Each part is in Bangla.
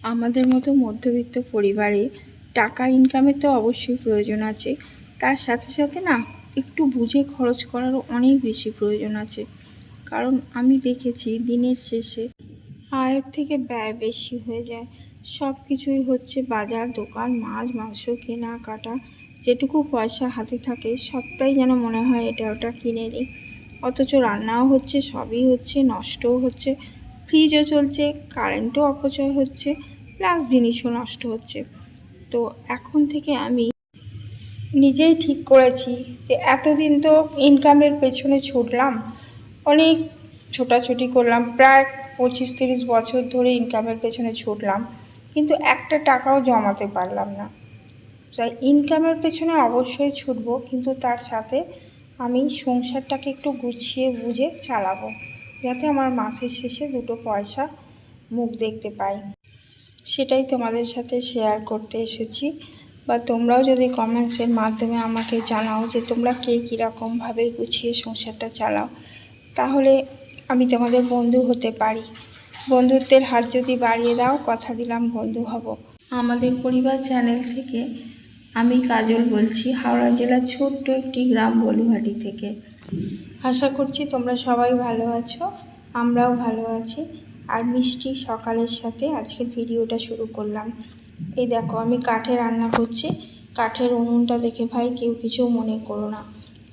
আমাদের মতো মধ্যবিত্ত পরিবারে টাকা ইনকামের তো অবশ্যই প্রয়োজন আছে, তার সাথে সাথে না একটু বুঝে খরচ করারও অনেক বেশি প্রয়োজন আছে। কারণ আমি দেখেছি দিনের শেষে আয়ের থেকে ব্যয় বেশি হয়ে যায়। সব কিছুই হচ্ছে বাজার, দোকান, মাছ, মাংস কেনাকাটা। যেটুকু পয়সা হাতে থাকে সবটাই যেন মনে হয় এটা ওটা কিনে নিই, অথচ রান্নাও হচ্ছে, সবই হচ্ছে, নষ্টও হচ্ছে, ফ্রিজও চলছে, কারেন্টও অপচয় হচ্ছে, প্লাস জিনিসও নষ্ট হচ্ছে। তো এখন থেকে আমি নিজেই ঠিক করেছি যে এতদিন তো ইনকামের পেছনে ছুটলাম, অনেক ছোটাছুটি করলাম, প্রায় 25-30 বছর ধরে ইনকামের পেছনে ছুটলাম, কিন্তু একটা টাকাও জমাতে পারলাম না। তাই ইনকামের পেছনে অবশ্যই ছুটবো, কিন্তু তার সাথে আমি সংসারটাকে একটু গুছিয়ে বুঝে চালাবো, যাতে আমার মাসের শেষে দুটো পয়সা মুখ দেখতে পাই। সেটাই তোমাদের সাথে শেয়ার করতে এসেছি। বা তোমরাও যদি কমেন্টসের মাধ্যমে আমাকে জানাও যে তোমরা কে কীরকমভাবে গুছিয়ে সংসারটা চালাও, তাহলে আমি তোমাদের বন্ধু হতে পারি। বন্ধুত্বের হাত যদি বাড়িয়ে দাও, কথা দিলাম বন্ধু হব। আমাদের পরিবার চ্যানেল থেকে আমি কাজল বলছি, হাওড়া জেলার ছোট্ট একটি গ্রাম বলুহাটি থেকে। আশা করছি তোমরা সবাই ভালো আছো, আমরাও ভালো আছি। আর মিষ্টি সকালের সাথে আজকের ভিডিওটা শুরু করলাম। এই দেখো আমি কাঠে রান্না করছি। কাঠের উনুনটা দেখে ভাই কেউ কিছু মনে করো না,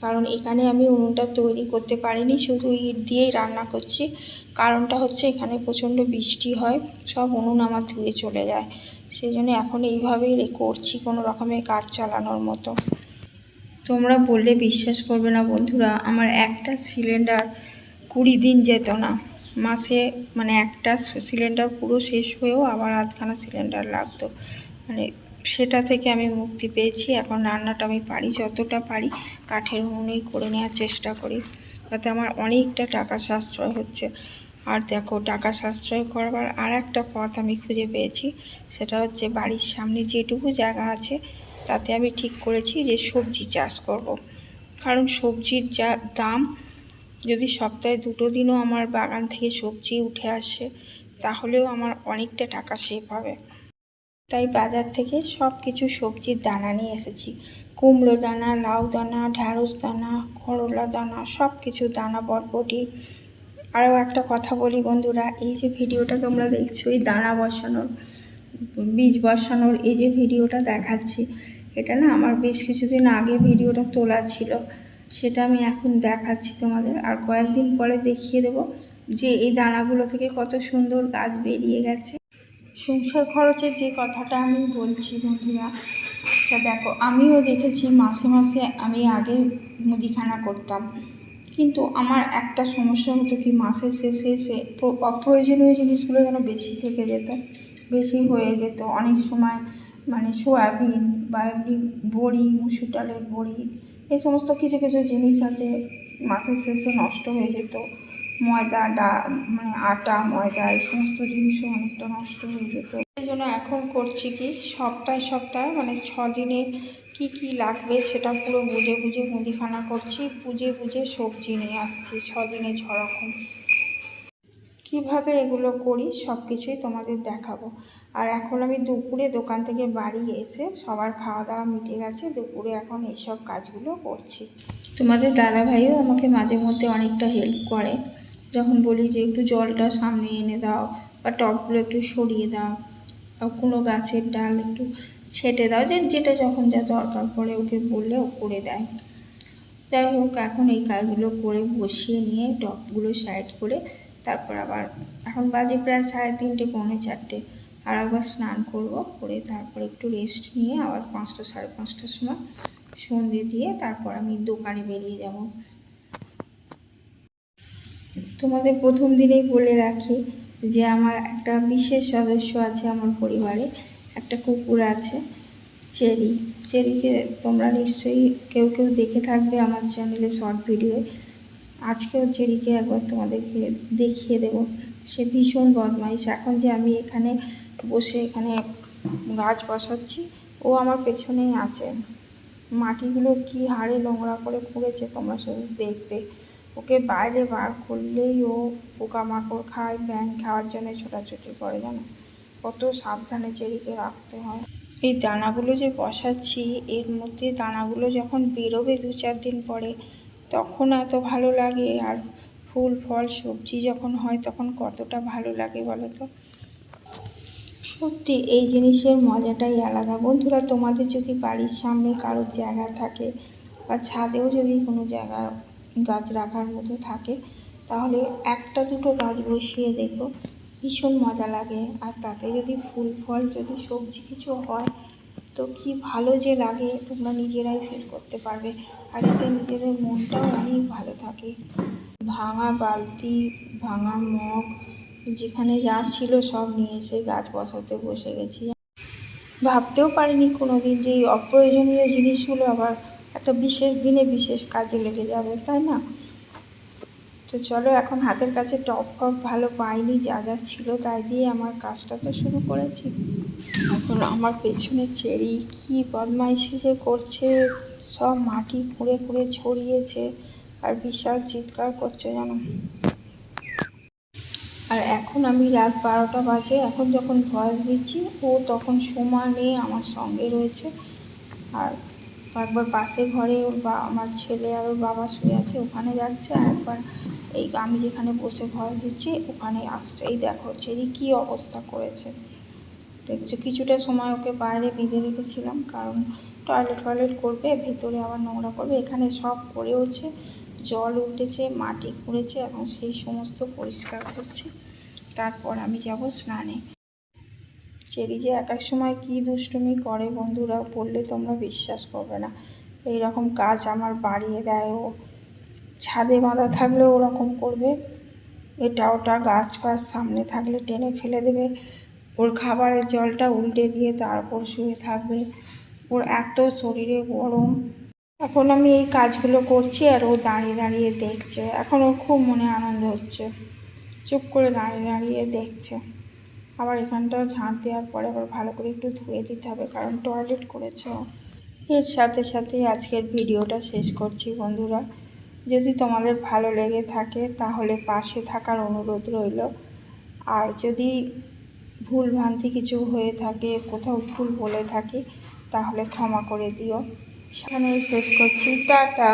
কারণ এখানে আমি উনুনটা তৈরি করতে পারিনি, শুধু ইট দিয়েই রান্না করছি। কারণটা হচ্ছে এখানে প্রচণ্ড বৃষ্টি হয়, সব উনুন আমার ধুয়ে চলে যায়, সেই জন্য এখন এইভাবেই করছি, কোনো রকমের কাজ চালানোর মতো। তোমরা বললে বিশ্বাস করবে না বন্ধুরা, আমার একটা সিলিন্ডার 20 দিন যেত না। মাসে মানে একটা সিলিন্ডার পুরো শেষ হয়েও আবার আধখানা সিলিন্ডার লাগতো। মানে সেটা থেকে আমি মুক্তি পেয়েছি। এখন রান্নাটা আমি পারি, যতটা পারি কাঠের উনুনেই করে নেওয়ার চেষ্টা করি, তাতে আমার অনেকটা টাকা সাশ্রয় হচ্ছে। আর দেখো, টাকা সাশ্রয় করবার আর একটা পথ আমি খুঁজে পেয়েছি, সেটা হচ্ছে বাড়ির সামনে যেটুকু জায়গা আছে তাতে আমি ঠিক করেছি যে সবজি চাষ করব। কারণ সবজির যা দাম, যদি সপ্তাহে 2 দিনও আমার বাগান থেকে সবজি উঠে আসে তাহলেও আমার অনেকটা টাকা সেভ হবে। তাই বাজার থেকে সব কিছু সবজির দানা নিয়ে এসেছি। কুমড়ো দানা, লাউ দানা, ঢ্যাঁড়স দানা, করলা দানা, সব কিছু দানা, বরবটি। আরও একটা কথা বলি বন্ধুরা, এই যে ভিডিওটা তোমরা দেখছো, এই দানা বসানোর, বীজ বসানোর এই যে ভিডিওটা দেখাচ্ছি, এটা না আমার বেশ কিছুদিন আগে ভিডিওটা তোলা ছিল, সেটা আমি এখন দেখাচ্ছি তোমাদের। আর কয়েকদিন পরে দেখিয়ে দেব যে এই দানাগুলো থেকে কত সুন্দর গাছ বেরিয়ে গেছে। সংসার খরচের যে কথাটা আমি বলছি বন্ধুরা, আচ্ছা দেখো, আমিও দেখেছি মাসে মাসে আমি আগে মুদিখানা করতাম, কিন্তু আমার একটা সমস্যা হতো কি, মাসের শেষে এসে অপ্রয়োজনীয় জিনিসগুলো যেন বেশি থেকে যেত, বেশি হয়ে যেত। অনেক সময় মানে সয়াবিন বা এমনি বড়ি, মুসুর ডালের বড়ি, এই সমস্ত কিছু কিছু জিনিস আছে মাসের শেষে নষ্ট হয়ে যেত। ময়দা, মানে আটা, ময়দা, এই সমস্ত জিনিসও অনেকটা নষ্ট হয়ে যেত। সেই জন্য এখন করছি কি, সপ্তাহে সপ্তাহে মানে 6 দিনে কি কি লাগবে সেটা পুরো বুঝে বুঝে মুদিখানা করছি, বুঝে বুঝে সবজি নিয়ে আসছি 6 দিনে 6 রকম। কীভাবে এগুলো করি সব কিছুই তোমাদের দেখাবো। আর এখন আমি দুপুরে দোকান থেকে বাড়ি এসে সবার খাওয়া দাওয়া মিটে গেছে, দুপুরে এখন এইসব কাজগুলো করছি। তোমাদের দাদাভাইও আমাকে মাঝে মধ্যে অনেকটা হেল্প করে, যখন বলি যে একটু জলটা সামনে এনে দাও, বা টবগুলো একটু সরিয়ে দাও, বা কোনো গাছের ডাল একটু ছেটে দাও, যেটা যখন যা দরকার পড়ে ওকে বললে ও করে দেয়। যাই হোক, এখন এই কাজগুলো করে বসিয়ে নিয়ে টবগুলো সাইড করে তারপর আবার এখন বাজে প্রায় 3:30 পৌনে 4টে, আর একবার স্নান করব, করে তারপর একটু রেস্ট নিয়ে আবার 5টা 5:30টার সময় সন্ধে দিয়ে তারপর আমি দোকানে বেরিয়ে যাব। তোমাদের প্রথম দিনেই বলে রাখি যে আমার একটা বিশেষ সদস্য আছে আমার পরিবারে, একটা কুকুর আছে, চেরি। চেরিকে তোমরা নিশ্চয়ই কেউ কেউ দেখে থাকবে আমার চ্যানেলে শর্ট ভিডিওয়ে। আজকেও চেরিকে একবার তোমাদেরকে দেখিয়ে দেব। সে ভীষণ বদমাইশ। এখন যে আমি এখানে বসে এখানে গাছ বসাচ্ছি, ও আমার পেছনেই আছে। মাটিগুলো কি হারে নোংরা করে খুঁড়েছে তোমরা শুধু দেখবে। ওকে বাইরে বার করলেই ও পোকামাকড় খায়, ব্যাঙ খাওয়ার জন্য ছোটাছুটি করে, জানো। কত সাবধানে চেরিকে রাখতে হয়। এই দানাগুলো যে বসাচ্ছি, এর মধ্যে দানাগুলো যখন বেরোবে 2-4 দিন পরে, তখন এত ভালো লাগে। আর ফুল ফল সবজি যখন হয় তখন কতটা ভালো লাগে বলো তো। সত্যি এই জিনিসের মজাটাই আলাদা। বন্ধুরা, তোমাদের যদি বাড়ির সামনে কারোর জায়গা থাকে বা ছাদেও যদি কোনো জায়গা গাছ রাখার মতো থাকে, তাহলে 1-2 গাছ বসিয়ে দেখো, ভীষণ মজা লাগে। আর তাতে যদি ফুল ফল যদি সবজি কিছু হয়, তো কি ভালো যে লাগে তোমরা নিজেরাই ফিল করতে পারবে। আর এতে নিজেদের মনটাও অনেক ভালো থাকে। ভাঙা বালতি, ভাঙা মগ, যেখানে যা ছিল সব নিয়ে এসে গাছ বসাতে বসে গেছি। ভাবতেও পারিনি কোনোদিন যে এই অপ্রয়োজনীয় জিনিসগুলো আবার একটা বিশেষ দিনে বিশেষ কাজে লেগে যাবে, তাই না? তো চলো, এখন হাতের কাছে টপ ফপ ভালো পাইনি, যা যা ছিল তাই দিয়ে আমার কাজটা তো শুরু করেছি। এখন আমার পেছনে চেরি কি বদমাইশি যে করছে, সব মাটি খুঁড়ে খুঁড়ে ছড়িয়েছে আর বিশাল চিৎকার করছে জানো। আর এখন আমি রাত 12টা বাজে, এখন যখন ভয়েস দিচ্ছি ও তখন সমানে আমার সঙ্গে রয়েছে। আর একবার পাশের ঘরে ওর আমার ছেলে আর ওর বাবা শুয়ে আছে, ওখানে যাচ্ছে। আর একবার এই আমি যেখানে বসে ভয়েস দিচ্ছি ওখানে আসছে। এই দেখো চেরি কী অবস্থা করেছে দেখছো। কিছুটা সময় ওকে বাইরে বেঁধে রেখেছিলাম, কারণ টয়লেট করবে, ভেতরে আবার নোংরা করবে। এখানে সব করেওছে, জল উঠেছে, মাটি খুঁড়েছে, এবং সেই সমস্ত পরিষ্কার করছে। তারপর আমি যাব স্নানে। চেরি যে এক এক সময় কী দুষ্টুমি করে বন্ধুরা, বললে তোমরা বিশ্বাস করবে না। এই রকম কাজ আমার বাড়িয়ে দেয় ও। ছাদে বাঁধা থাকলে ওরকম করবে, এটা ওটা গাছ ফাছ সামনে থাকলে টেনে ফেলে দেবে। ওর খাবারের জলটা উল্টে দিয়ে তারপর শুয়ে থাকবে। ওর এত শরীরে গরম। এখন আমি এই কাজগুলো করছি আর ও দাঁড়িয়ে দাঁড়িয়ে দেখছে। এখন ওর খুব মনে আনন্দ হচ্ছে, চুপ করে দাঁড়িয়ে দাঁড়িয়ে দেখছে। আবার এখানটাও ঝাঁট দেওয়ার পরে আবার ভালো করে একটু ধুয়ে দিতে হবে, কারণ টয়লেট করেছে ও। এর সাথে সাথে আজকের ভিডিওটা শেষ করছি বন্ধুরা। যদি তোমাদের ভালো লেগে থাকে তাহলে পাশে থাকার অনুরোধ রইল। আর যদি ভুলভ্রান্তি কিছু হয়ে থাকে, কোথাও ভুল বলে থাকি, তাহলে ক্ষমা করে দিও। সেখানেই শেষ করছি, টাটা।